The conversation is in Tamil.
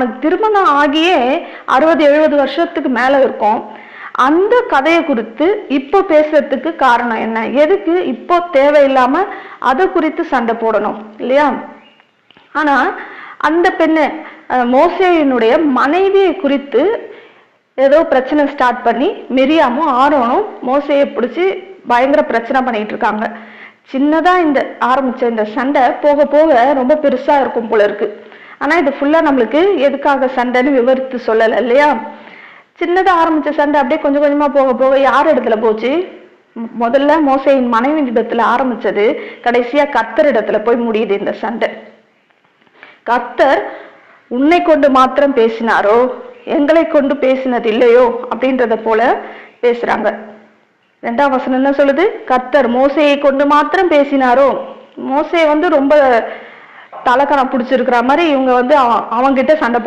நமக்கு திருமணம் ஆகியே 60-70 வருஷத்துக்கு மேல இருக்கும். அந்த கதையை குறித்து இப்போ பேசுறதுக்கு காரணம் என்ன? எதுக்கு இப்போ தேவையில்லாம அதை குறித்து சண்டை போடணும் இல்லையா? ஆனா அந்த பெண்ணு மோசேயினுடைய மனைவியை குறித்து ஏதோ பிரச்சனை ஸ்டார்ட் பண்ணி மிரியாமும் ஆரோனும் மோசேயை பிடிச்சி பயங்கர பிரச்சனை பண்ணிட்டு இருக்காங்க. சின்னதா ஆரம்பிச்ச இந்த சண்டை போக போக ரொம்ப பெருசா இருக்கும் போல இருக்கு. ஆனா இது ஃபுல்லா நம்மளுக்கு எதுக்காக சண்டைன்னு விவரித்து சொல்லல இல்லையா? சின்னதா ஆரம்பிச்ச சண்டை அப்படியே கொஞ்சம் கொஞ்சமா போக போக யார் இடத்துல போச்சு? முதல்ல மோசேயின் மனைவி இடத்துல ஆரம்பிச்சது கடைசியா கர்த்தர் இடத்துல போய் முடியுது இந்த சண்டை. கர்த்தர் உன்னை கொண்டு மாத்திரம் பேசினாரோ, எங்களை கொண்டு பேசினது இல்லையோ அப்படின்றத போல பேசுறாங்க. 2ஆம் வசனம் என்ன சொல்லுது? கர்த்தர் மோசேயை கொண்டு மாத்திரம் பேசினாரோ. மோசே ரொம்ப தலைக்கணம் பிடிச்சிருக்கிற மாதிரி இவங்க அவங்கிட்ட சண்டை